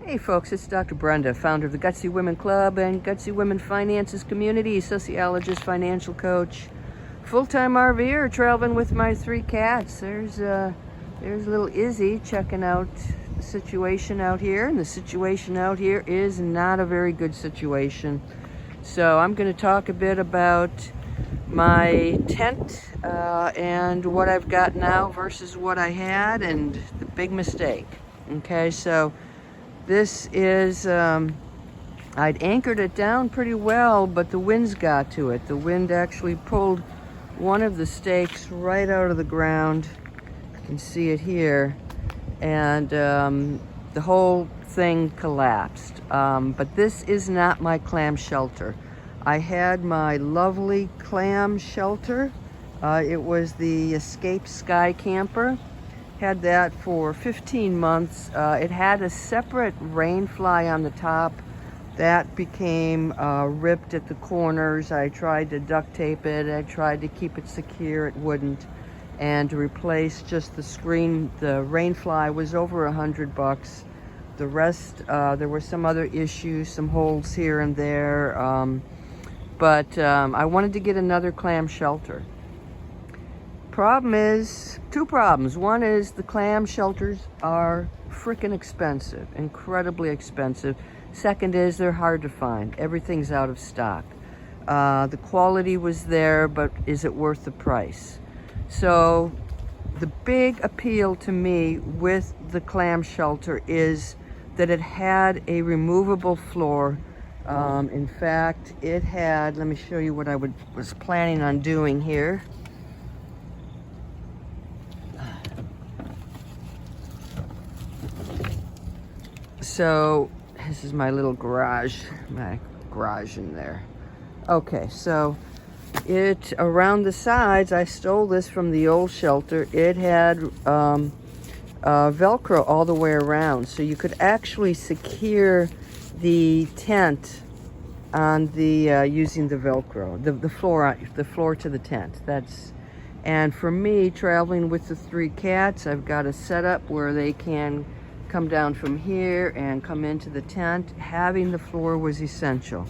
Hey folks, it's Dr. Brenda, founder of the Gutsy Women Club and Gutsy Women Finances Community, sociologist, financial coach, full-time RVer, traveling with my 3 cats. There's little Izzy checking out the situation out here, and the situation out here is not a very good situation. So I'm going to talk a bit about my tent and what I've got now versus what I had and the big mistake. Okay, so this is, I'd anchored it down pretty well, but the winds got to it. The wind actually pulled one of the stakes right out of the ground. You can see it here. And the whole thing collapsed. But this is not my clam shelter. I had my lovely Clam Shelter. It was the Escape Sky Camper. Had that for 15 months. It had a separate rain fly on the top. That became ripped at the corners. I tried to duct tape it. I tried to keep it secure. It wouldn't. And to replace just the screen, the rain fly was over $100. The rest, there were some other issues, some holes here and there. But I wanted to get another clam shelter. Problem is, 2 problems. One is the clam shelters are freaking expensive, incredibly expensive. Second is they're hard to find. Everything's out of stock. The quality was there, but is it worth the price? So the big appeal to me with the clam shelter is that it had a removable floor. In fact, it had, let me show you what I was planning on doing here. So this is my little garage, in there. Okay, so it, around the sides, I stole this from the old shelter. It had Velcro all the way around, so you could actually secure the tent on the using the Velcro, the floor to the tent. And for me, traveling with the 3 cats, I've got a setup where they can come down from here and come into the tent. Having the floor was essential.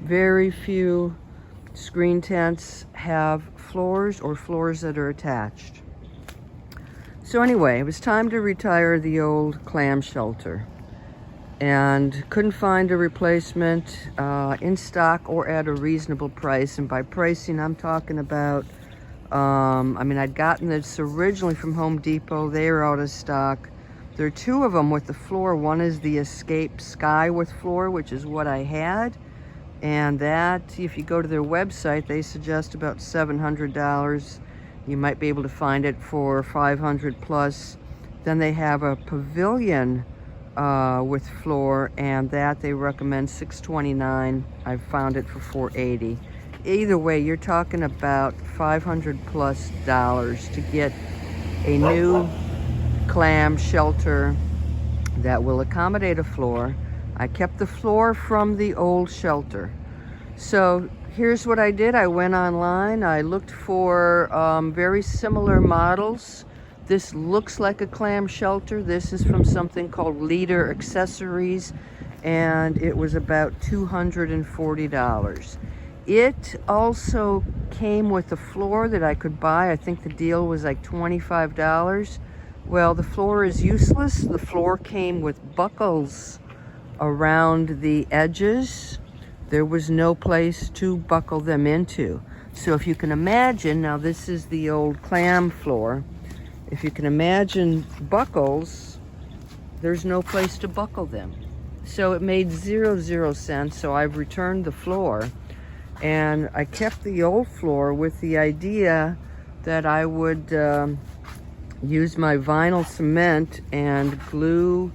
Very few screen tents have floors or floors that are attached. So anyway, it was time to retire the old clam shelter and couldn't find a replacement in stock or at a reasonable price. And by pricing, I'm talking about, I mean, I'd gotten this originally from Home Depot. They are out of stock. There are 2 of them with the floor. One is the Escape Sky with floor, which is what I had. And that, if you go to their website, they suggest about $700. You might be able to find it for $500 plus. Then they have a pavilion with floor, and that they recommend $629. I found it for $480. Either way, you're talking about $500 plus to get a new clam shelter that will accommodate a floor. I kept the floor from the old shelter. So here's what I did. I went online. I looked for very similar models. This looks like a clam shelter. This is from something called Leader Accessories, and it was about $240. It also came with a floor that I could buy. I think the deal was like $25. Well, the floor is useless. The floor came with buckles around the edges. There was no place to buckle them into. So if you can imagine, now this is the old clam floor. If you can imagine buckles, there's no place to buckle them. So it made zero sense. So I've returned the floor, and I kept the old floor with the idea that I would use my vinyl cement and glue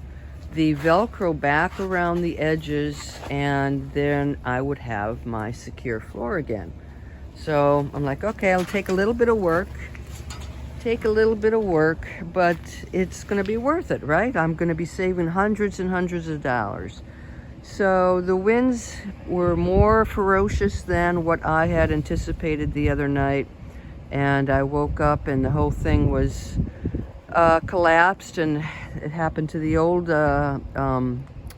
the Velcro back around the edges, and then I would have my secure floor again. So I'm like, okay, I'll take a little bit of work, but it's gonna be worth it, right? I'm gonna be saving hundreds and hundreds of dollars. So the winds were more ferocious than what I had anticipated the other night. And I woke up and the whole thing was collapsed, and it happened to the old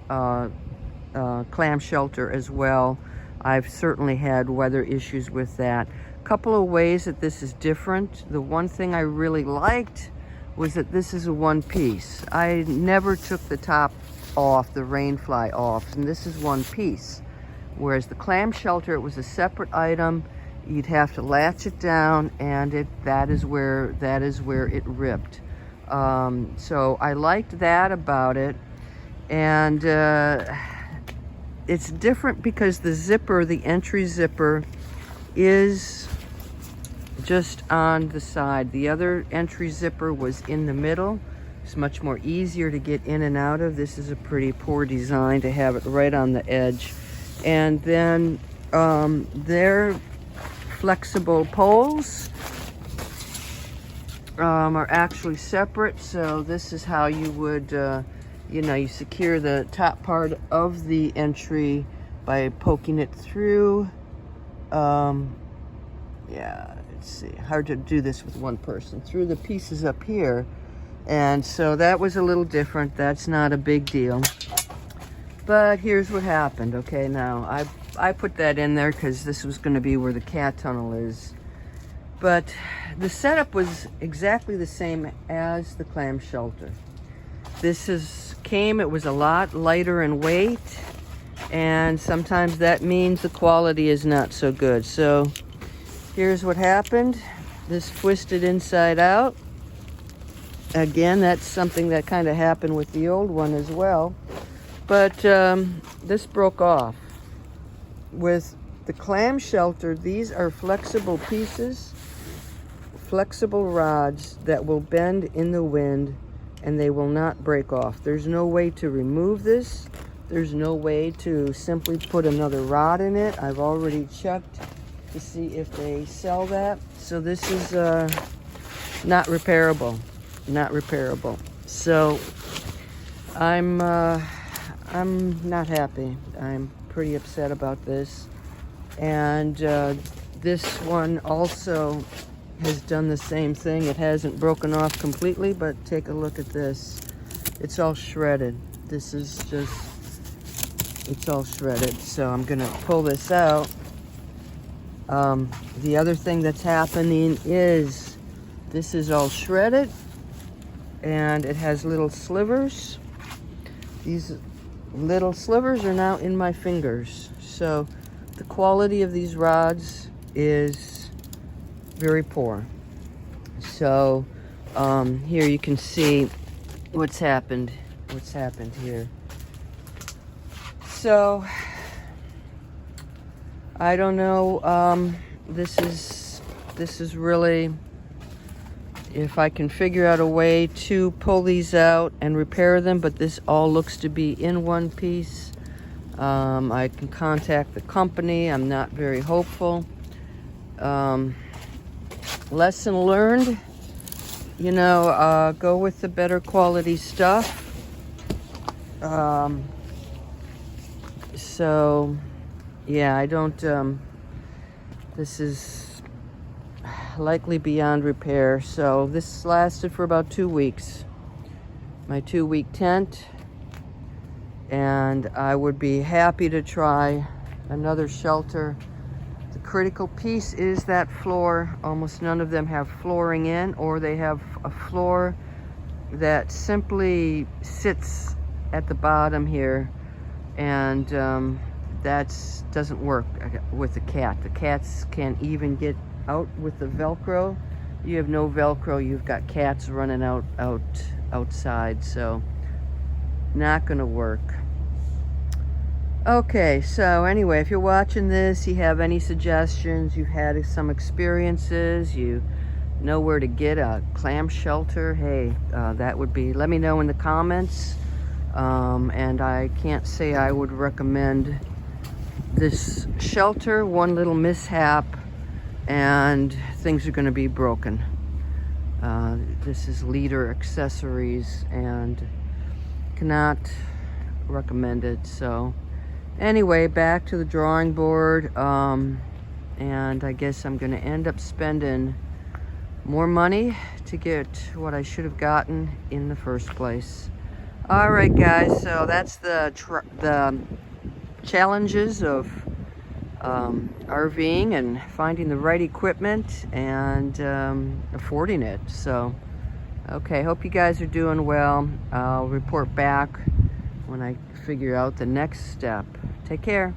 Clam Shelter as well. I've certainly had weather issues with that. Couple of ways that this is different. The one thing I really liked was that this is a one piece. I never took the top off, the rain fly off, and this is one piece. Whereas the Clam Shelter, it was a separate item. You'd have to latch it down, and that is where it ripped. So I liked that about it. And it's different because the zipper, the entry zipper, is just on the side. The other entry zipper was in the middle. It's much more easier to get in and out of. This is a pretty poor design to have it right on the edge. And then their flexible poles are actually separate. So this is how you would you secure the top part of the entry by poking it through. Yeah, let's see, hard to do this with one person. Through the pieces up here. And so that was a little different. That's not a big deal. But here's what happened. Okay, now I put that in there because this was going to be where the cat tunnel is. But the setup was exactly the same as the Clam Shelter. This it was a lot lighter in weight, and sometimes that means the quality is not so good. So here's what happened. This twisted inside out. Again, that's something that kind of happened with the old one as well. But this broke off. With the Clam Shelter, these are flexible pieces, flexible rods that will bend in the wind, and they will not break off. There's no way to remove this. There's no way to simply put another rod in it. I've already checked to see if they sell that. So this is not repairable. Not repairable. So I'm not happy. I'm pretty upset about this. And this one also has done the same thing. It hasn't broken off completely, but take a look at this. It's all shredded. This is just, it's all shredded. So I'm gonna pull this out. The other thing that's happening is this is all shredded, and it has little slivers. These little slivers are now in my fingers. So the quality of these rods is very poor. So here you can see what's happened here. So I don't know. This is really, if I can figure out a way to pull these out and repair them, but this all looks to be in one piece. I can contact the company. I'm not very hopeful. Lesson learned, go with the better quality stuff. So yeah, I don't, this is likely beyond repair. So this lasted for about 2 weeks, my 2-week tent, and I would be happy to try another shelter. The critical piece is that floor. Almost none of them have flooring in, or they have a floor that simply sits at the bottom here, and that doesn't work with the cat. The cats can't even get out with the Velcro. You have no Velcro, you've got cats running outside, so not gonna work. Okay, so anyway, if you're watching this, you have any suggestions, you've had some experiences, you know where to get a clam shelter, hey, that would be, let me know in the comments. And I can't say I would recommend this shelter. One little mishap and things are going to be broken. This is leader accessories and cannot recommend it. So anyway, back to the drawing board, and I guess I'm going to end up spending more money to get what I should have gotten in the first place. All right, guys. So that's the challenges of RVing and finding the right equipment and affording it. So, okay. Hope you guys are doing well. I'll report back when I figure out the next step. Take care.